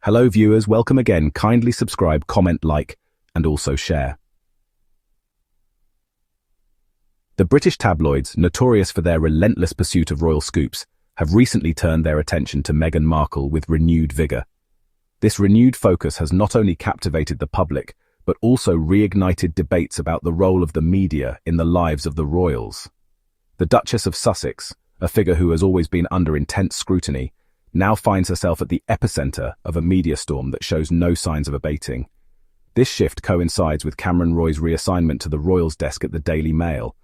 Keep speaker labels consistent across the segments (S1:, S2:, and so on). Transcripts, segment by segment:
S1: Hello viewers, welcome again. Kindly subscribe, comment, like, and also share. The British tabloids, notorious for their relentless pursuit of royal scoops, have recently turned their attention to Meghan Markle with renewed vigour. This renewed focus has not only captivated the public, but also reignited debates about the role of the media in the lives of the royals. The Duchess of Sussex, a figure who has always been under intense scrutiny, now finds herself at the epicenter of a media storm that shows no signs of abating. This shift coincides with Cameron Roy's reassignment to the royals' desk at the Daily Mail,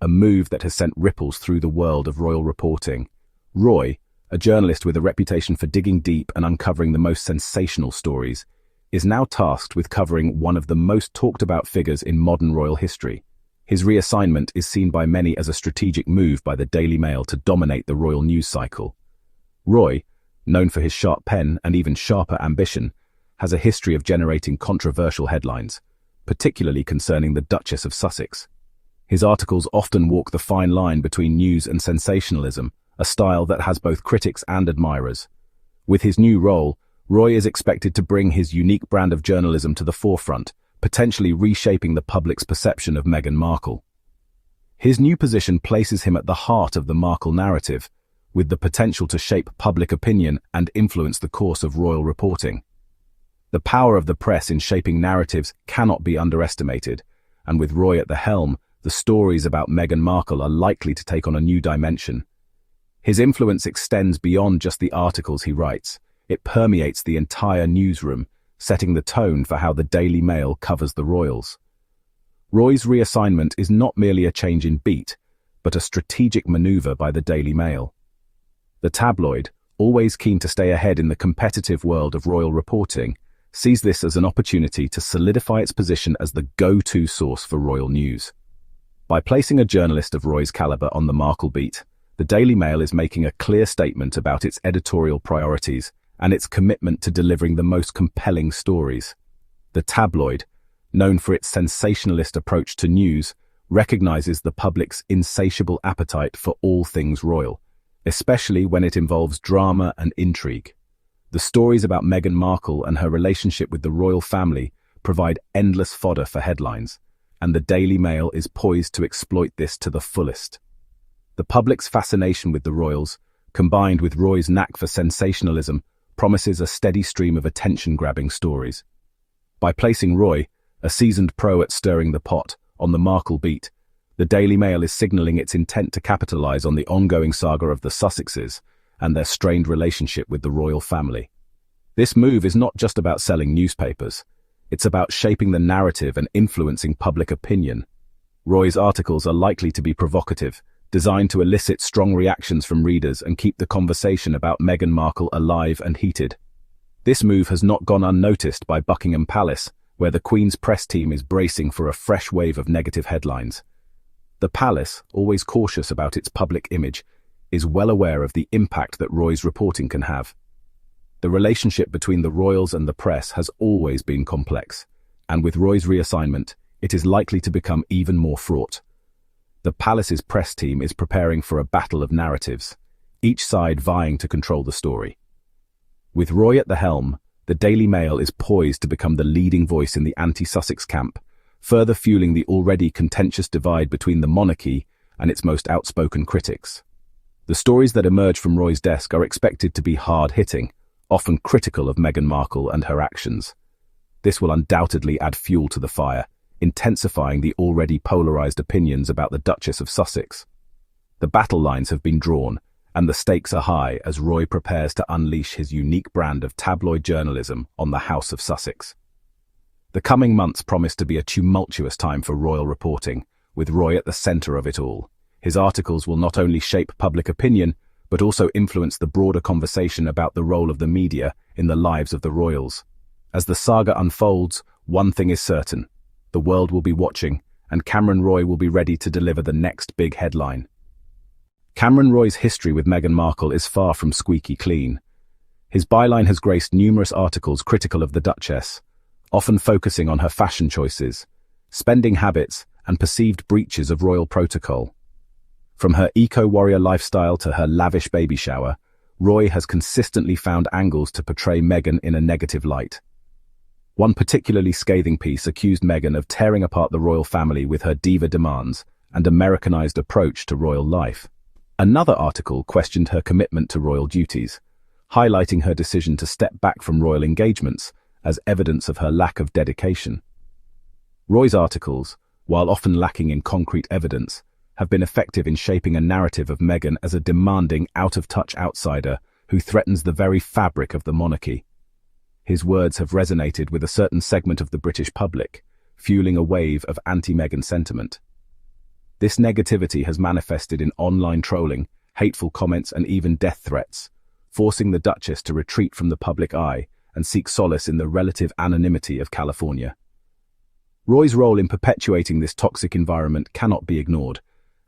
S1: a move that has sent ripples through the world of royal reporting. Roy, a journalist with a reputation for digging deep and uncovering the most sensational stories, is now tasked with covering one of the most talked-about figures in modern royal history. His reassignment is seen by many as a strategic move by the Daily Mail to dominate the royal news cycle. Roy, known for his sharp pen and even sharper ambition, has a history of generating controversial headlines, particularly concerning the Duchess of Sussex. His articles often walk the fine line between news and sensationalism, a style that has both critics and admirers. With his new role, Roy is expected to bring his unique brand of journalism to the forefront, potentially reshaping the public's perception of Meghan Markle. His new position places him at the heart of the Markle narrative, with the potential to shape public opinion and influence the course of royal reporting. The power of the press in shaping narratives cannot be underestimated, and with Roy at the helm, the stories about Meghan Markle are likely to take on a new dimension. His influence extends beyond just the articles he writes. It permeates the entire newsroom, setting the tone for how the Daily Mail covers the royals. Roy's reassignment is not merely a change in beat, but a strategic maneuver by the Daily Mail. The tabloid, always keen to stay ahead in the competitive world of royal reporting, sees this as an opportunity to solidify its position as the go-to source for royal news. By placing a journalist of Roy's caliber on the Markle beat, the Daily Mail is making a clear statement about its editorial priorities and its commitment to delivering the most compelling stories. The tabloid, known for its sensationalist approach to news, recognizes the public's insatiable appetite for all things royal, especially when it involves drama and intrigue. The stories about Meghan Markle and her relationship with the royal family provide endless fodder for headlines, and the Daily Mail is poised to exploit this to the fullest. The public's fascination with the royals, combined with Roy's knack for sensationalism, promises a steady stream of attention-grabbing stories. By placing Roy, a seasoned pro at stirring the pot, on the Markle beat, the Daily Mail is signaling its intent to capitalize on the ongoing saga of the Sussexes and their strained relationship with the royal family. This move is not just about selling newspapers. It's about shaping the narrative and influencing public opinion. Roy's articles are likely to be provocative, designed to elicit strong reactions from readers and keep the conversation about Meghan Markle alive and heated. This move has not gone unnoticed by Buckingham Palace, where the Queen's press team is bracing for a fresh wave of negative headlines. The palace, always cautious about its public image, is well aware of the impact that Roy's reporting can have. The relationship between the royals and the press has always been complex, and with Roy's reassignment, it is likely to become even more fraught. The palace's press team is preparing for a battle of narratives, each side vying to control the story. With Roy at the helm, the Daily Mail is poised to become the leading voice in the anti-Sussex camp, further fueling the already contentious divide between the monarchy and its most outspoken critics. The stories that emerge from Roy's desk are expected to be hard-hitting, often critical of Meghan Markle and her actions. This will undoubtedly add fuel to the fire, intensifying the already polarized opinions about the Duchess of Sussex. The battle lines have been drawn, and the stakes are high as Roy prepares to unleash his unique brand of tabloid journalism on the House of Sussex. The coming months promise to be a tumultuous time for royal reporting, with Roy at the center of it all. His articles will not only shape public opinion, but also influence the broader conversation about the role of the media in the lives of the royals. As the saga unfolds, one thing is certain: the world will be watching, and Cameron Roy will be ready to deliver the next big headline. Cameron Roy's history with Meghan Markle is far from squeaky clean. His byline has graced numerous articles critical of the Duchess, often focusing on her fashion choices, spending habits, and perceived breaches of royal protocol. From her eco-warrior lifestyle to her lavish baby shower, Roy has consistently found angles to portray Meghan in a negative light. One particularly scathing piece accused Meghan of tearing apart the royal family with her diva demands and Americanized approach to royal life. Another article questioned her commitment to royal duties, highlighting her decision to step back from royal engagements as evidence of her lack of dedication. Roy's articles, while often lacking in concrete evidence, have been effective in shaping a narrative of Meghan as a demanding, out-of-touch outsider who threatens the very fabric of the monarchy. His words have resonated with a certain segment of the British public, fueling a wave of anti-Meghan sentiment. This negativity has manifested in online trolling, hateful comments and even death threats, forcing the Duchess to retreat from the public eye and seek solace in the relative anonymity of California. Roy's role in perpetuating this toxic environment cannot be ignored,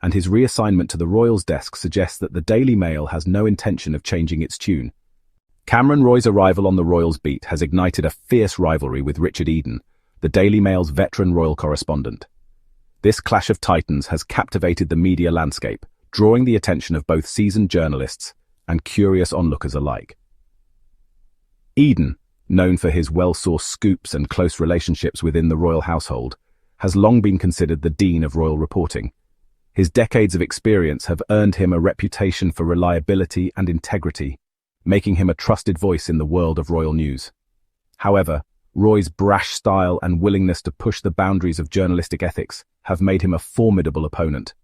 S1: and his reassignment to the royals' desk suggests that the Daily Mail has no intention of changing its tune. Cameron Roy's arrival on the royals' beat has ignited a fierce rivalry with Richard Eden, the Daily Mail's veteran royal correspondent. This clash of titans has captivated the media landscape, drawing the attention of both seasoned journalists and curious onlookers alike. Eden, known for his well-sourced scoops and close relationships within the royal household, has long been considered the dean of royal reporting. His decades of experience have earned him a reputation for reliability and integrity, making him a trusted voice in the world of royal news. However, Roy's brash style and willingness to push the boundaries of journalistic ethics have made him a formidable opponent.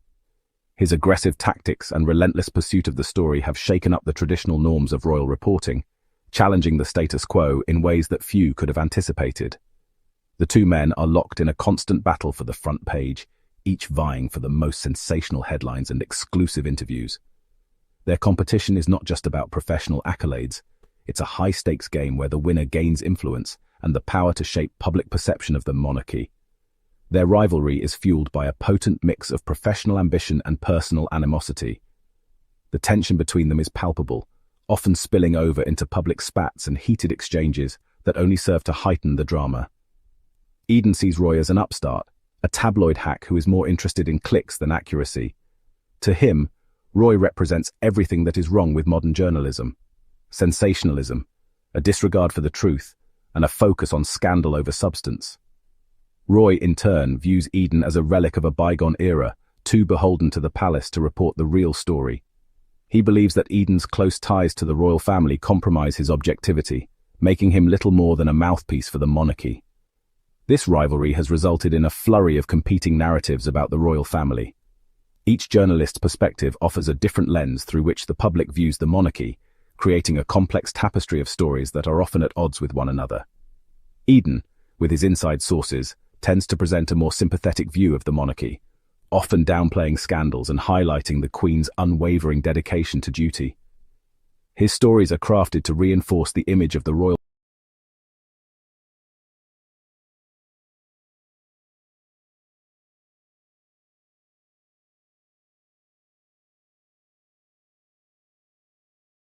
S1: His aggressive tactics and relentless pursuit of the story have shaken up the traditional norms of royal reporting, challenging the status quo in ways that few could have anticipated. The two men are locked in a constant battle for the front page, each vying for the most sensational headlines and exclusive interviews. Their competition is not just about professional accolades, it's a high-stakes game where the winner gains influence and the power to shape public perception of the monarchy. Their rivalry is fueled by a potent mix of professional ambition and personal animosity. The tension between them is palpable, often spilling over into public spats and heated exchanges that only serve to heighten the drama. Eden sees Roy as an upstart, a tabloid hack who is more interested in clicks than accuracy. To him, Roy represents everything that is wrong with modern journalism: sensationalism, a disregard for the truth, and a focus on scandal over substance. Roy, in turn, views Eden as a relic of a bygone era, too beholden to the palace to report the real story. He believes that Eden's close ties to the royal family compromise his objectivity, making him little more than a mouthpiece for the monarchy. This rivalry has resulted in a flurry of competing narratives about the royal family. Each journalist's perspective offers a different lens through which the public views the monarchy, creating a complex tapestry of stories that are often at odds with one another. Eden, with his inside sources, tends to present a more sympathetic view of the monarchy, often downplaying scandals and highlighting the Queen's unwavering dedication to duty. His stories are crafted to reinforce the image of the royal